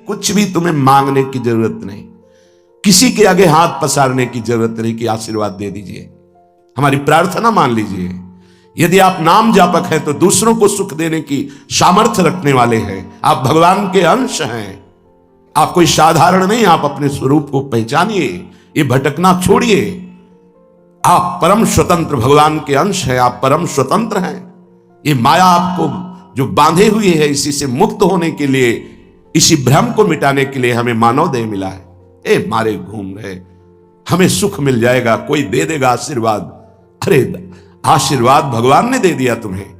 कुछ भी तुम्हें मांगने की जरूरत नहीं, किसी के आगे हाथ पसारने की जरूरत नहीं कि आशीर्वाद दे दीजिए, हमारी प्रार्थना मान लीजिए। यदि आप नाम जापक हैं तो दूसरों को सुख देने की सामर्थ्य रखने वाले हैं, आप भगवान के अंश हैं, आप कोई साधारण नहीं, आप अपने स्वरूप को पहचानिए, ये भटकना छोड़िए। आप परम स्वतंत्र भगवान के अंश हैं, आप परम स्वतंत्र हैं। ये माया आपको जो बांधे हुई है, इसी से मुक्त होने के लिए, इसी भ्रम को मिटाने के लिए हमें मानव देह मिला है। ए मारे घूम रहे, हमें सुख मिल जाएगा, कोई दे देगा आशीर्वाद। अरे आशीर्वाद भगवान ने दे दिया तुम्हें,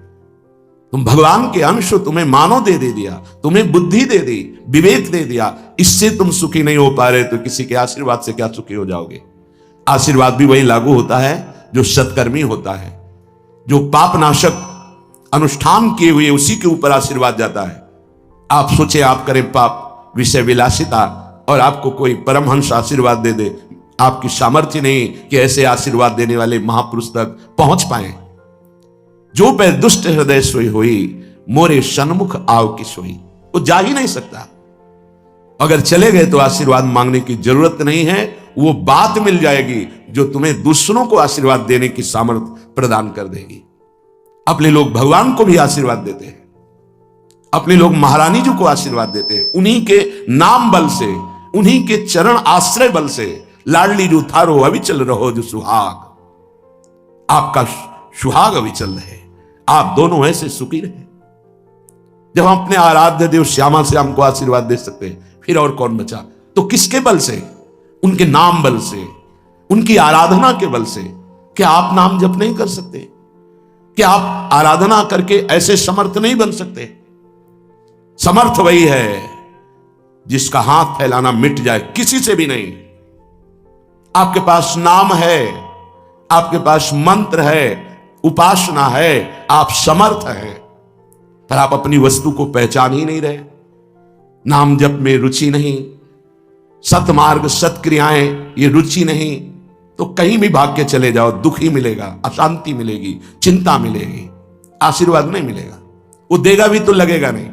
तुम भगवान के अंश हो, तुम्हें मानव दे दिया, तुम्हें बुद्धि दे दी, विवेक दे दिया, इससे तुम सुखी नहीं हो पा रहे तो किसी के आशीर्वाद से क्या सुखी हो जाओगे। आशीर्वाद भी वही लागू होता है जो सत्कर्मी होता है, जो पाप नाशक अनुष्ठान किए हुए उसी के ऊपर आशीर्वाद जाता है। आप सोचे आप करें पाप, विषय विलासिता, और आपको कोई परमहंस आशीर्वाद दे दे, आपकी सामर्थ्य नहीं कि ऐसे आशीर्वाद देने वाले महापुरुष तक पहुंच पाए। जो पे दुष्ट हृदय सोई हुई, मोरे सन्मुख आव की सोई, वो जा ही नहीं सकता। अगर चले गए तो आशीर्वाद मांगने की जरूरत नहीं है, वो बात मिल जाएगी जो तुम्हें दूसरों को आशीर्वाद देने की सामर्थ्य प्रदान कर देगी। अपने लोग भगवान को भी आशीर्वाद देते हैं, अपने लोग महारानी जी को आशीर्वाद देते हैं, उन्हीं के नाम बल से, उन्हीं के चरण आश्रय बल से। लाडली जो थारो अविचल रहो जो सुहाग, आपका सुहाग अविचल रहे, आप दोनों ऐसे सुखी रहे। जब हम अपने आराध्य देव श्यामा से हमको आशीर्वाद दे सकते हैं, फिर और कौन बचा। तो किसके बल से? उनके नाम बल से, उनकी आराधना के बल से। क्या आप नाम जप नहीं कर सकते? क्या आप आराधना करके ऐसे समर्थ नहीं बन सकते? समर्थ वही है जिसका हाथ फैलाना मिट जाए, किसी से भी नहीं। आपके पास नाम है, आपके पास मंत्र है, उपासना है, आप समर्थ हैं, पर आप अपनी वस्तु को पहचान ही नहीं रहे। नाम जप में रुचि नहीं, सतमार्ग सत्क्रियाएं ये रुचि नहीं, तो कहीं भी भाग के चले जाओ, दुख ही मिलेगा, अशांति मिलेगी, चिंता मिलेगी, आशीर्वाद नहीं मिलेगा। वो देगा भी तो लगेगा नहीं,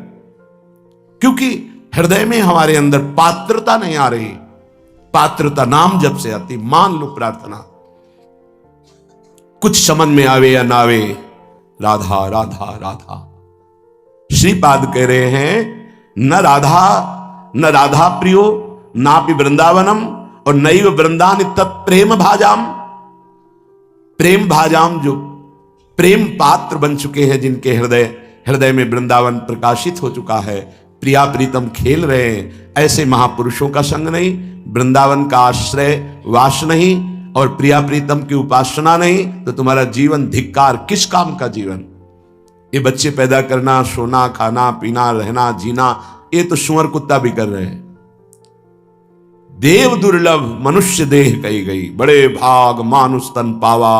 क्योंकि हृदय में हमारे अंदर पात्रता नहीं आ रही। पात्रता नाम जब से आती। मान लो प्रार्थना, कुछ समझ में आवे या ना आवे, राधा राधा राधा। श्रीपाद कह रहे हैं न राधा प्रियो नापि वृंदावनम और नैव वृंदान तत्प्रेम भाजाम। प्रेम भाजाम, जो प्रेम पात्र बन चुके हैं, जिनके हृदय में वृंदावन प्रकाशित हो चुका है, प्रिया प्रीतम खेल रहे हैं, ऐसे महापुरुषों का संग नहीं, वृंदावन का आश्रय वास नहीं, और प्रिया प्रीतम की उपासना नहीं, तो तुम्हारा जीवन धिक्कार। किस काम का जीवन? ये बच्चे पैदा करना, सोना खाना पीना रहना जीना, ये तो सुअर कुत्ता भी कर रहे हैं। देव दुर्लभ मनुष्य देह कही गई, बड़े भाग मानुष तन पावा,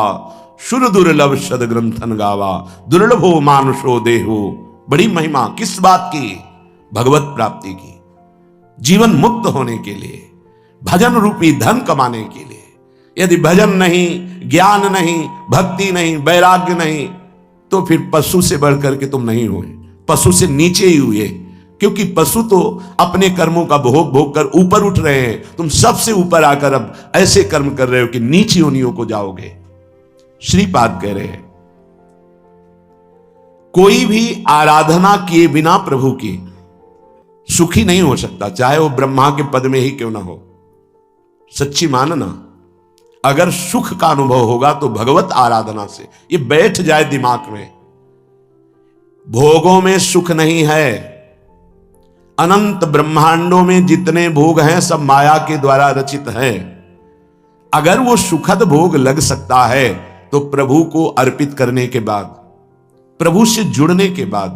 सुर दुर्लभ सद ग्रंथन गावा, दुर्लभो मानुषो देहो। बड़ी महिमा किस बात की? भगवत प्राप्ति की, जीवन मुक्त होने के लिए, भजन रूपी धन कमाने के लिए। यदि भजन नहीं, ज्ञान नहीं, भक्ति नहीं, वैराग्य नहीं, तो फिर पशु से बढ़कर के तुम नहीं हुए, पशु से नीचे ही हुए। क्योंकि पशु तो अपने कर्मों का भोग भोग कर ऊपर उठ रहे हैं, तुम सबसे ऊपर आकर अब ऐसे कर्म कर रहे हो कि नीची योनियों को जाओगे। श्रीपाद कह रहे हैं कोई भी आराधना किए बिना प्रभु की सुखी नहीं हो सकता, चाहे वो ब्रह्मा के पद में ही क्यों ना हो। सच्ची मानना, अगर सुख का अनुभव होगा तो भगवत आराधना से। ये बैठ जाए दिमाग में, भोगों में सुख नहीं है। अनंत ब्रह्मांडों में जितने भोग हैं सब माया के द्वारा रचित हैं। अगर वो सुखद भोग लग सकता है तो प्रभु को अर्पित करने के बाद, प्रभु से जुड़ने के बाद,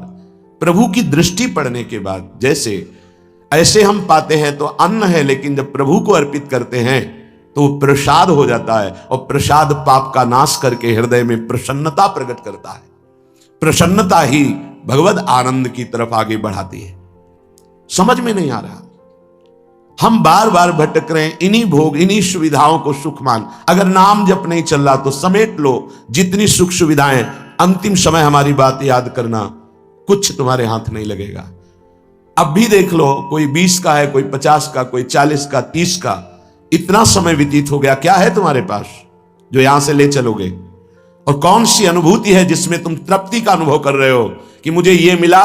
प्रभु की दृष्टि पड़ने के बाद, जैसे ऐसे हम पाते हैं तो अन्न है, लेकिन जब प्रभु को अर्पित करते हैं तो वो प्रसाद हो जाता है, और प्रसाद पाप का नाश करके हृदय में प्रसन्नता प्रकट करता है। प्रसन्नता ही भगवत आनंद की तरफ आगे बढ़ाती है। समझ में नहीं आ रहा, हम बार बार भटक रहे हैं इन्हीं भोग, इन्हीं सुविधाओं को सुख मान। अगर नाम जप नहीं चल रहा तो समेट लो जितनी सुख सुविधाएं, अंतिम समय हमारी बात याद करना, कुछ तुम्हारे हाथ नहीं लगेगा। अब भी देख लो, कोई 20 का है, कोई 50 का, कोई 40 का, 30 का, इतना समय व्यतीत हो गया। क्या है तुम्हारे पास जो यहां से ले चलोगे? और कौन सी अनुभूति है जिसमें तुम तृप्ति का अनुभव कर रहे हो कि मुझे ये मिला,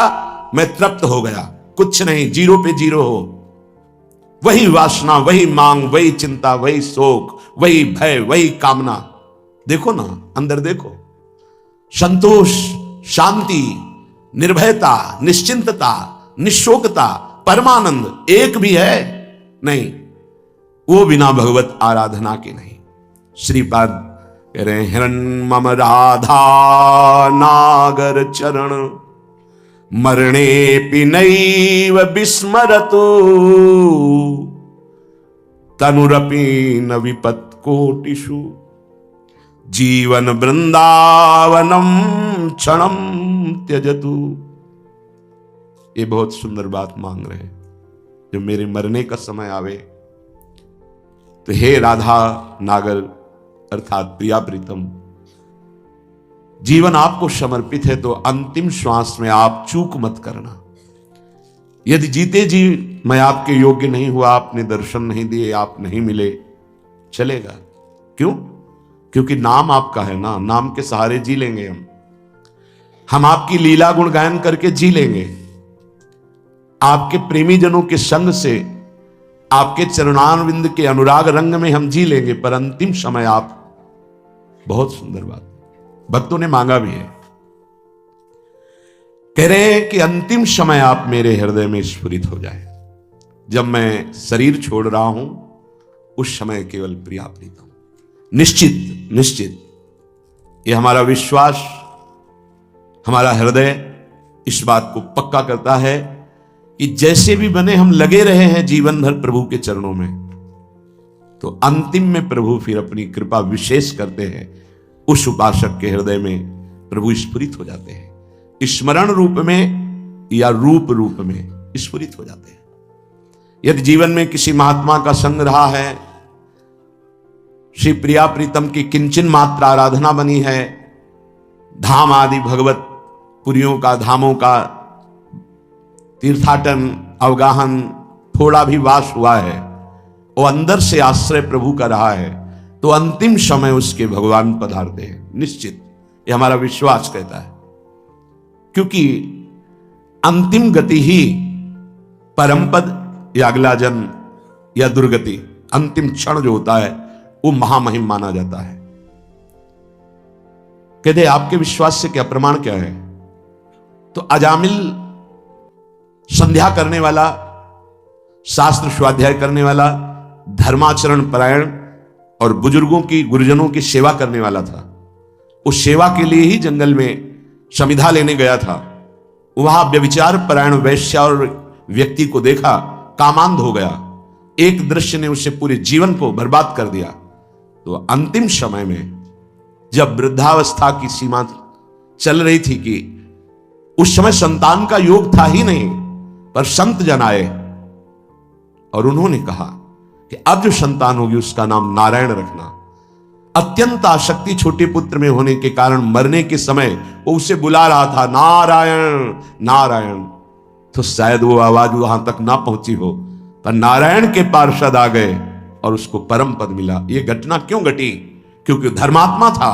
मैं तृप्त हो गया? कुछ नहीं, जीरो पे जीरो हो। वही वासना, वही मांग, वही चिंता, वही शोक, वही भय, वही कामना। देखो ना, अंदर देखो। संतोष, शांति, निर्भयता, निश्चिंतता, निशोकता, परमानंद एक भी है नहीं, वो बिना भगवत आराधना के नहीं। श्रीपाद कह रहे हैं, हिरण मम राधा नागर चरण मरणे पिनैव विस्मरतु तनुरपि न विपत् कोटिषु जीवन वृंदावनम क्षणम त्यजतु। ये बहुत सुंदर बात मांग रहे हैं। जब मेरे मरने का समय आवे तो हे राधा नागर अर्थात प्रिया प्रीतम, जीवन आपको समर्पित है, तो अंतिम श्वास में आप चूक मत करना। यदि जीते जी मैं आपके योग्य नहीं हुआ, आपने दर्शन नहीं दिए, आप नहीं मिले, चलेगा। क्यों? क्योंकि नाम आपका है ना, नाम के सहारे जी लेंगे हम आपकी लीला गुण गायन करके जी लेंगे, आपके प्रेमी जनों के संग से, आपके चरणारविंद के अनुराग रंग में हम जी लेंगे। पर अंतिम समय आप, बहुत सुंदर बात भक्तों ने मांगा भी है, कह रहे हैं कि अंतिम समय आप मेरे हृदय में स्फुरित हो जाए। जब मैं शरीर छोड़ रहा हूं उस समय केवल प्रिया प्रीतम। निश्चित निश्चित ये हमारा विश्वास, हमारा हृदय इस बात को पक्का करता है कि जैसे भी बने हम लगे रहे हैं जीवन भर प्रभु के चरणों में, तो अंतिम में प्रभु फिर अपनी कृपा विशेष करते हैं। उस उपासक के हृदय में प्रभु स्फुरित हो जाते हैं, स्मरण रूप में या रूप रूप में स्फुरित हो जाते हैं। यदि जीवन में किसी महात्मा का संग रहा है, श्री प्रिया प्रीतम की किंचन मात्र आराधना बनी है, धाम आदि भगवत पुरियों का, धामों का तीर्थाटन, अवगाहन, थोड़ा भी वास हुआ है, वो अंदर से आश्रय प्रभु का रहा है, तो अंतिम समय उसके भगवान पधारते हैं। निश्चित ये हमारा विश्वास कहता है, क्योंकि अंतिम गति ही परमपद या अगला जन्म या दुर्गति, अंतिम क्षण जो होता है वो महामहिम माना जाता है। कहते आपके विश्वास से क्या प्रमाण क्या है? तो अजामिल संध्या करने वाला, शास्त्र स्वाध्याय करने वाला, धर्माचरण परायण और बुजुर्गों की, गुरुजनों की सेवा करने वाला था। उस सेवा के लिए ही जंगल में समिधा लेने गया था। वहां व्यभिचार परायण वैश्या और व्यक्ति को देखा, कामांध हो गया। एक दृश्य ने उसे पूरे जीवन को बर्बाद कर दिया। तो अंतिम समय में जब वृद्धावस्था की सीमा चल रही थी कि उस समय संतान का योग था ही नहीं, पर संत जन आए और उन्होंने कहा कि अब जो संतान होगी उसका नाम नारायण रखना। अत्यंत आसक्ति छोटे पुत्र में होने के कारण मरने के समय वो उसे बुला रहा था, नारायण नारायण। तो शायद वो आवाज वहां तक ना पहुंची हो, पर नारायण के पार्षद आ गए और उसको परम पद मिला। ये घटना क्यों घटी? क्योंकि धर्मात्मा था,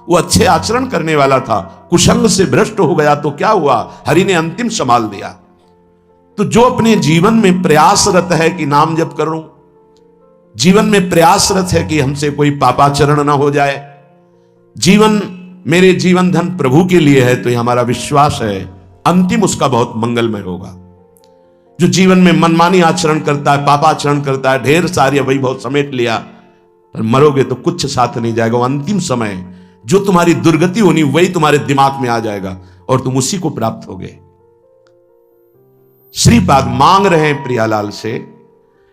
वो अच्छे आचरण करने वाला था। कुसंग से भ्रष्ट हो गया तो क्या हुआ? हरि ने अंतिम संभाल दिया। तो जो अपने जीवन में प्रयासरत है कि नाम जप करूं, जीवन में प्रयासरत है कि हमसे कोई पापाचरण ना हो जाए, जीवन मेरे जीवन धन प्रभु के लिए है, तो ये हमारा विश्वास है अंतिम उसका बहुत मंगलमय होगा। जो जीवन में मनमानी आचरण करता है, पापाचरण करता है, ढेर सारी वैभव समेट लिया, पर मरोगे तो कुछ साथ नहीं जाएगा। अंतिम समय जो तुम्हारी दुर्गति होनी वही तुम्हारे दिमाग में आ जाएगा और तुम उसी को प्राप्त होगे। श्रीपाद मांग रहे हैं प्रियालाल से,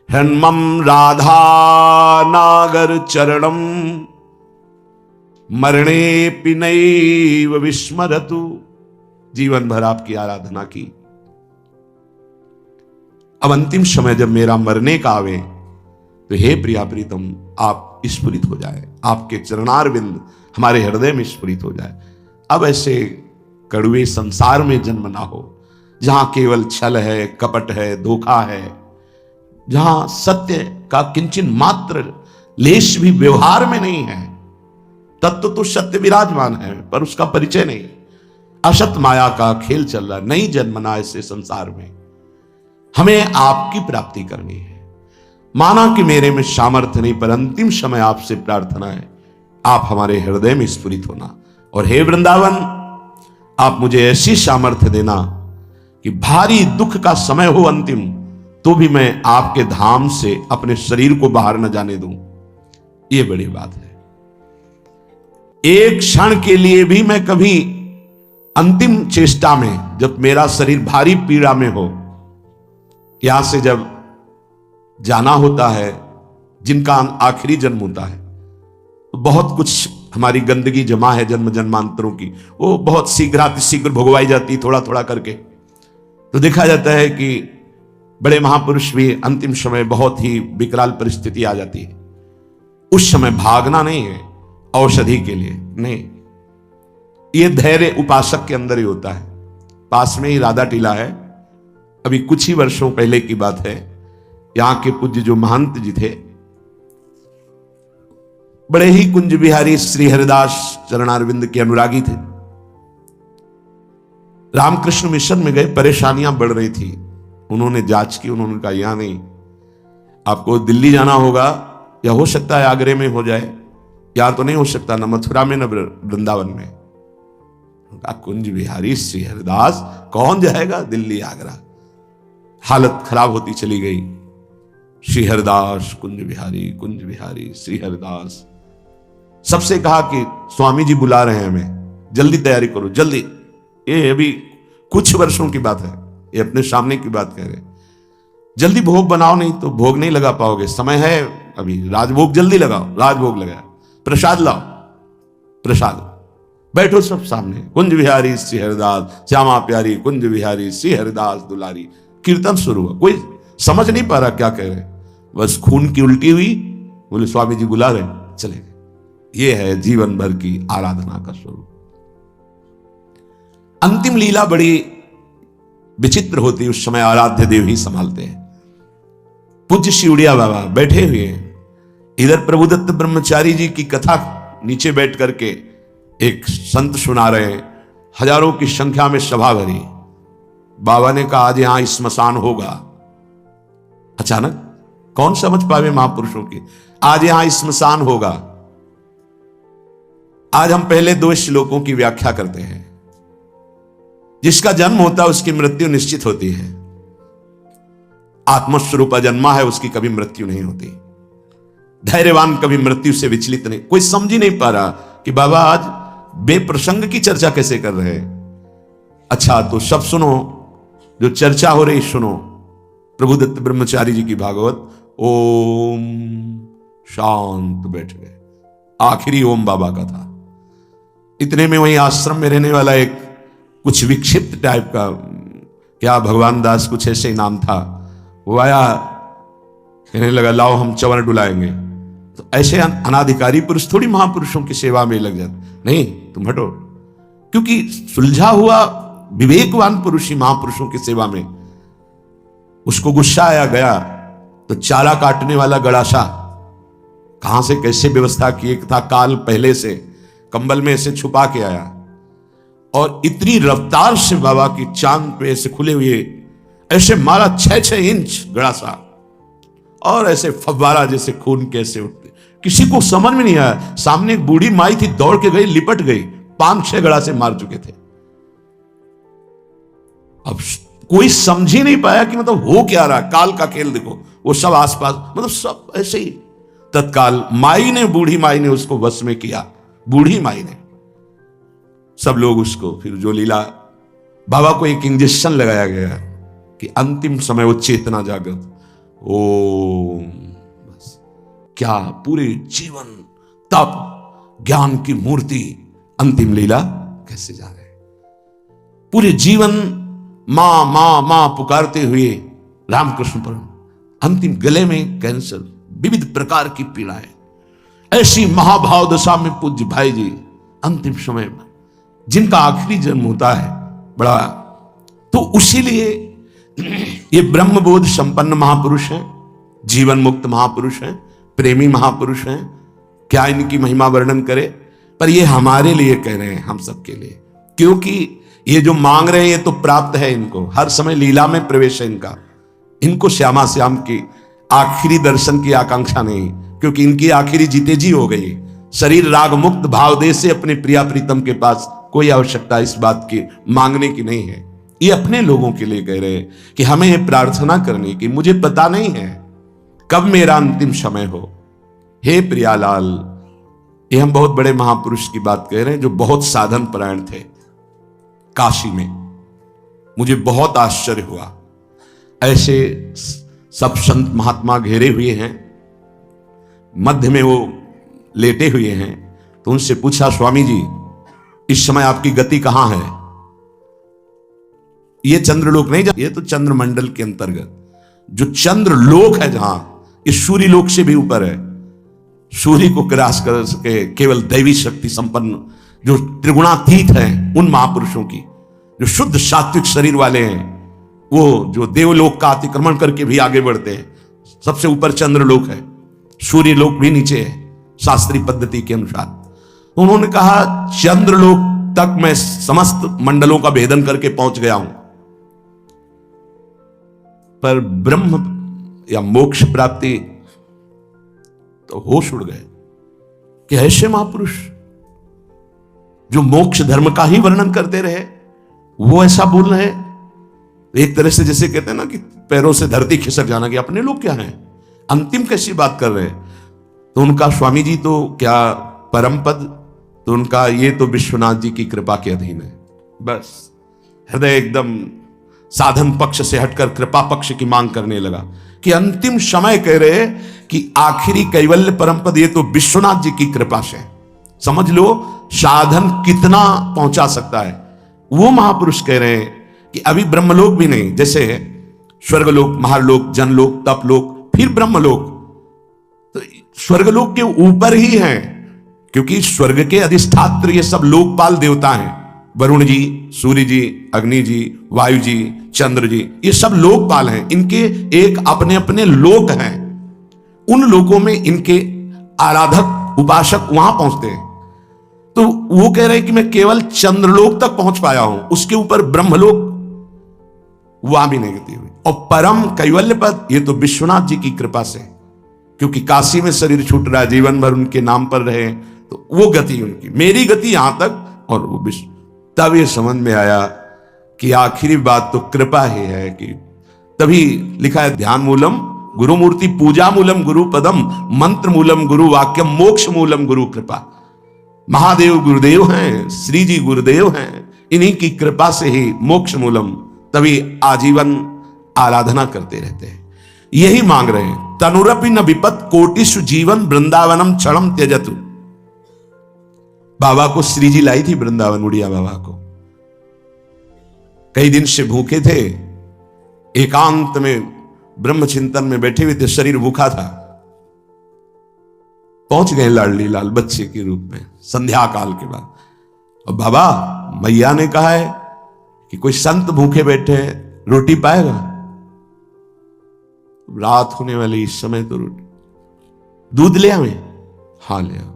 हन्मम राधा नागर चरणम मरणे पिनैव विस्मरतु। जीवन भर आपकी आराधना की, अब अंतिम समय जब मेरा मरने का आवे तो हे प्रिया प्रीतम आप स्फुरित हो जाए, आपके चरणारविंद हमारे हृदय में स्फुरित हो जाए। अब ऐसे कड़वे संसार में जन्म ना हो, जहां केवल छल है, कपट है, धोखा है, जहां सत्य का किंचन मात्र लेश भी व्यवहार में नहीं है। तत्व तो सत्य विराजमान है पर उसका परिचय नहीं। असत माया का खेल चल रहा, नहीं जन्मना ऐसे संसार में। हमें आपकी प्राप्ति करनी है। माना कि मेरे में सामर्थ्य नहीं, पर अंतिम समय आपसे प्रार्थना है, आप हमारे हृदय में स्फुरित होना। और हे वृंदावन, आप मुझे ऐसी सामर्थ्य देना कि भारी दुख का समय हो अंतिम, तो भी मैं आपके धाम से अपने शरीर को बाहर न जाने दूं। यह बड़ी बात है। एक क्षण के लिए भी मैं कभी अंतिम चेष्टा में, जब मेरा शरीर भारी पीड़ा में हो, यहां से जब जाना होता है, जिनका आखिरी जन्म होता है, तो बहुत कुछ हमारी गंदगी जमा है जन्म जन्मांतरों की, वो बहुत शीघ्र भुगवाई जाती थोड़ा थोड़ा करके। तो देखा जाता है कि बड़े महापुरुष भी अंतिम समय बहुत ही विकराल परिस्थिति आ जाती है। उस समय भागना नहीं है औषधि के लिए, नहीं, ये धैर्य उपासक के अंदर ही होता है। पास में ही राधा टीला है, अभी कुछ ही वर्षों पहले की बात है। यहां के पूज्य जो महंत जी थे, बड़े ही कुंज बिहारी श्री हरिदास चरणारविंद के अनुरागी थे। रामकृष्ण मिशन में गए, परेशानियां बढ़ रही थी। उन्होंने जांच की, उन्होंने कहा यहां नहीं, आपको दिल्ली जाना होगा, या हो सकता है आगरे में हो जाए, यहां तो नहीं हो सकता, न मथुरा में न वृंदावन में। कुंज बिहारी श्री हरिदास, कौन जाएगा दिल्ली आगरा। हालत खराब होती चली गई। श्री हरिदास कुंज बिहारी श्री हरिदास। सबसे कहा कि स्वामी जी बुला रहे हैं हमें, जल्दी तैयारी करो जल्दी। ये अभी कुछ वर्षों की बात है, ये अपने सामने की बात कह रहे। जल्दी भोग बनाओ, नहीं तो भोग नहीं लगा पाओगे, समय है अभी, राजभोग जल्दी लगाओ। राजभोग लगाया, प्रसाद लाओ, प्रसाद, बैठो सब सामने। कुंज बिहारी श्री हरिदास, श्यामा प्यारी कुंज बिहारी श्री हरिदास दुलारी। कीर्तन शुरू हुआ, कोई समझ नहीं पा रहा क्या कह रहे, बस खून की उल्टी हुई। बोले स्वामी जी बुला रहे, चले गए। ये है जीवन भर की आराधना का स्वरूप। अंतिम लीला बड़ी विचित्र होती, उस समय आराध्य देव ही संभालते हैं। पूज्य शिवड़िया बाबा बैठे हुए हैं, इधर प्रभुदत्त ब्रह्मचारी जी की कथा नीचे बैठ करके एक संत सुना रहे हैं, हजारों की संख्या में सभा भरी। बाबा ने कहा आज यहां स्मशान होगा। अचानक कौन समझ पावे महापुरुषों की, आज यहां स्मशान होगा। आज हम पहले 2 श्लोकों की व्याख्या करते हैं। जिसका जन्म होता है उसकी मृत्यु निश्चित होती है। आत्मस्वरूप जन्मा है, उसकी कभी मृत्यु नहीं होती। धैर्यवान कभी मृत्यु से विचलित नहीं। कोई समझ ही नहीं पा रहा कि बाबा आज बेप्रसंग की चर्चा कैसे कर रहे हैं। अच्छा तो सब सुनो, जो चर्चा हो रही सुनो। प्रभुदत्त ब्रह्मचारी जी की भागवत, ओम शांत बैठ गए। आखिरी ओम बाबा का था। इतने में वहीं आश्रम में रहने वाला एक कुछ विक्षिप्त टाइप का, क्या भगवान दास कुछ ऐसे ही नाम था, वो आया, कहने लगा लाओ हम चवर डुलाएंगे। तो ऐसे अनाधिकारी पुरुष थोड़ी महापुरुषों की सेवा में लग जाते, नहीं तुम हटो। क्योंकि सुलझा हुआ विवेकवान पुरुष ही महापुरुषों की सेवा में। उसको गुस्सा आया, गया तो चारा काटने वाला गड़ासा कहां से कैसे व्यवस्था की था, काल पहले से कंबल में ऐसे छुपा के आया, और इतनी रफ्तार से बाबा की चांद पे ऐसे खुले हुए ऐसे मारा 6-6 इंच गड़ासा, और ऐसे फव्वारा जैसे खून कैसे उठते। किसी को समझ में नहीं आया। सामने एक बूढ़ी माई थी, दौड़ के गई, लिपट गई, 5-6 गड़ासे मार चुके थे। अब कोई समझ ही नहीं पाया कि मतलब हो क्या रहा। काल का खेल देखो, वो सब आसपास, मतलब सब ऐसे ही। तत्काल माई ने, बूढ़ी माई ने उसको वश में किया। बूढ़ी माई ने, सब लोग उसको, फिर जो लीला, बाबा को एक इंजेक्शन लगाया गया कि अंतिम समय वो चेतना जागृत। ओम, बस क्या पूरे जीवन तप ज्ञान की मूर्ति, अंतिम लीला कैसे जा रहे। पूरे जीवन मां मां मां पुकारते हुए रामकृष्ण पर, अंतिम गले में कैंसर, विविध प्रकार की पीड़ाएं। ऐसी महाभाव दशा में पूज्य भाई जी अंतिम समय में, जिनका आखिरी जन्म होता है, बड़ा तो उसीलिए ये ब्रह्मबोध संपन्न महापुरुष हैं, जीवन मुक्त महापुरुष हैं, प्रेमी महापुरुष हैं। क्या इनकी महिमा वर्णन करे, पर ये हमारे लिए कह रहे हैं, हम सबके लिए, क्योंकि ये जो मांग रहे हैं ये तो प्राप्त है इनको। हर समय लीला में प्रवेश है इनका। इनको श्यामा श्याम की आखिरी दर्शन की आकांक्षा नहीं, क्योंकि इनकी आखिरी जीते जी हो गई। शरीर राग मुक्त भाव दे से अपने प्रिया प्रीतम के पास कोई आवश्यकता इस बात की मांगने की नहीं है। ये अपने लोगों के लिए कह रहे हैं कि हमें ये प्रार्थना करनी कि मुझे पता नहीं है कब मेरा अंतिम समय हो। हे प्रियालाल, ये हम बहुत बड़े महापुरुष की बात कह रहे हैं जो बहुत साधन परायण थे काशी में। मुझे बहुत आश्चर्य हुआ, ऐसे सब संत महात्मा घेरे हुए हैं, मध्य में वो लेटे हुए हैं। तो उनसे पूछा, स्वामी जी इस समय आपकी गति कहां है? ये चंद्रलोक नहीं, ये तो चंद्रमंडल के अंतर्गत जो चंद्रलोक है, जहां इस सूर्य लोक से भी ऊपर है। सूर्य को क्रॉस कर सके केवल दैवी शक्ति संपन्न जो त्रिगुणातीत हैं, उन महापुरुषों की, जो शुद्ध सात्विक शरीर वाले हैं, वो जो देवलोक का अतिक्रमण करके भी आगे बढ़ते हैं। सबसे ऊपर चंद्रलोक है, सूर्य लोक भी नीचे है शास्त्रीय पद्धति के अनुसार। उन्होंने कहा चंद्रलोक तक मैं समस्त मंडलों का भेदन करके पहुंच गया हूं, पर ब्रह्म या मोक्ष प्राप्ति तो होश उड़ गए कि ऐसे महापुरुष जो मोक्ष धर्म का ही वर्णन करते रहे वो ऐसा बोल रहे हैं। एक तरह से जैसे कहते हैं ना कि पैरों से धरती खिसक जाना, कि अपने लोग क्या हैं, अंतिम कैसी बात कर रहे हैं। तो उनका स्वामी जी तो क्या परम पद, तो उनका ये तो विश्वनाथ जी की कृपा के अधीन है। बस हृदय एकदम साधन पक्ष से हटकर कृपा पक्ष की मांग करने लगा कि अंतिम समय कह रहे कि आखिरी कैवल्य परम पद ये तो विश्वनाथ जी की कृपा से। समझ लो साधन कितना पहुंचा सकता है। वो महापुरुष कह रहे हैं कि अभी ब्रह्मलोक भी नहीं, जैसे स्वर्गलोक, महालोक, जनलोक, तपलोक, फिर ब्रह्मलोक, तो स्वर्गलोक के ऊपर ही है, क्योंकि स्वर्ग के अधिष्ठात्र ये सब लोकपाल देवता हैं। वरुण जी, सूर्य जी, अग्नि जी, वायु जी, चंद्र जी, ये सब लोकपाल हैं। इनके एक अपने अपने लोक हैं। उन लोकों में इनके आराधक उपासक वहां पहुंचते हैं। तो वो कह रहे हैं कि मैं केवल चंद्रलोक तक पहुंच पाया हूं, उसके ऊपर ब्रह्मलोक वहां भी नहीं गति हुई। और परम कैवल्य पद ये तो विश्वनाथ जी की कृपा से, क्योंकि काशी में शरीर छूट रहा है, जीवन भर उनके नाम पर रहे, तो वो गति उनकी, मेरी गति यहां तक और वो विश्व। तब ये समझ में आया कि आखिरी बात तो कृपा ही है। कि तभी लिखा है ध्यान मूलम गुरु मूर्ति, पूजा मूलम गुरु पदम, मंत्र मूलम गुरु वाक्यम, मोक्ष मूलम गुरु कृपा। महादेव गुरुदेव हैं, श्री जी गुरुदेव हैं, इन्हीं की कृपा से ही मोक्ष मूलम। तभी आजीवन आराधना करते रहते हैं, यही मांग रहे हैं। तनुरपि न विपत कोटिषु जीवन वृंदावनम क्षणम त्यजतु। बाबा को श्री जी लाई थी वृंदावन, उड़िया बाबा को। कई दिन से भूखे थे, एकांत में ब्रह्म चिंतन में बैठे हुए थे, शरीर भूखा था। पहुंच गए लाडली लाल बच्चे के रूप में संध्या काल के बाद। और बाबा मैया ने कहा है कि कोई संत भूखे बैठे हैं, रोटी पाएगा। रात होने वाली इस समय तो रोटी, दूध ले आवे? हाँ ले आओ,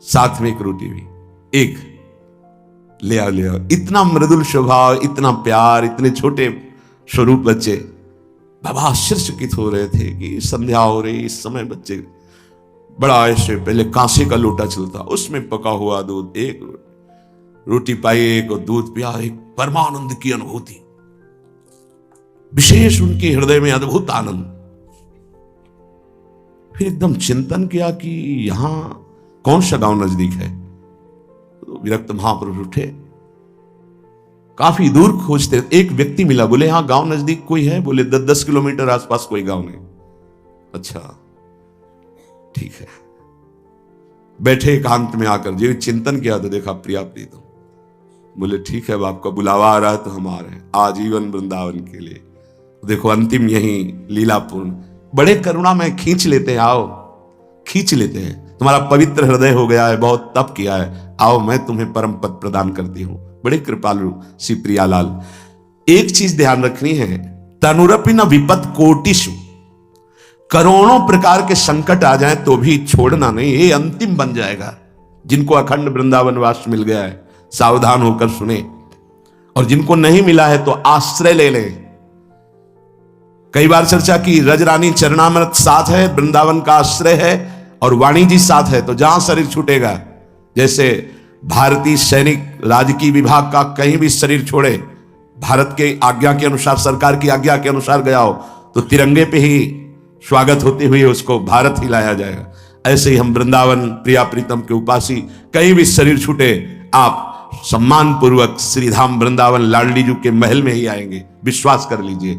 साथ में एक रोटी भी, एक ले आओ ले आओ। इतना मृदुल स्वभाव, इतना प्यार, इतने छोटे स्वरूप बच्चे। बाबा आश्चर्यचकित हो रहे थे कि संध्या हो रही, इस समय बच्चे बड़ा ऐसे, पहले कांसे का लोटा चलता, उसमें पका हुआ दूध, एक रोटी पाई, एक और दूध पिया, एक परमानंद की अनुभूति, विशेष उनके हृदय में अद्भुत आनंद। फिर एकदम चिंतन किया कि यहां कौन सा गांव नजदीक है। तो विरक्त महापुरुष उठे, काफी दूर खोजते, एक व्यक्ति मिला, बोले हाँ गांव नजदीक कोई है? बोले 10 किलोमीटर आसपास कोई गांव नहीं। अच्छा ठीक है। बैठे एकांत में आकर जो चिंतन किया तो देखा प्रिया प्रीतम। बोले ठीक है, अब आपका बुलावा आ रहा है तो हम आ रहे हैं आजीवन वृंदावन के लिए। देखो अंतिम यही लीलापूर्ण, बड़े करुणा में खींच लेते हैं, आओ खींच लेते हैं। तुम्हारा पवित्र हृदय हो गया है, बहुत तप किया है, आओ मैं तुम्हें परम पद प्रदान करती हूं। बड़े कृपालु श्री प्रियालाल। एक चीज ध्यान रखनी है, तनुरपि न विपत कोटिषु, करोड़ों प्रकार के संकट आ जाएं तो भी छोड़ना नहीं, ये अंतिम बन जाएगा। जिनको अखंड वृंदावन वास मिल गया है सावधान होकर सुने, और जिनको नहीं मिला है तो आश्रय ले लें। कई बार चर्चा की, रजरानी चरणामृत साथ है, वृंदावन का आश्रय है, और वाणी जी साथ है, तो जहां शरीर छूटेगा, जैसे भारतीय सैनिक राजकीय विभाग का कहीं भी शरीर छोड़े, भारत के आज्ञा के अनुसार, सरकार की आज्ञा के अनुसार गया हो, तो तिरंगे पे ही स्वागत होते हुए उसको भारत ही लाया जाएगा। ऐसे ही हम वृंदावन प्रिया प्रीतम के उपासी, कहीं भी शरीर छूटे, आप सम्मान पूर्वक श्रीधाम वृंदावन लाडली जी के महल में ही आएंगे, विश्वास कर लीजिए।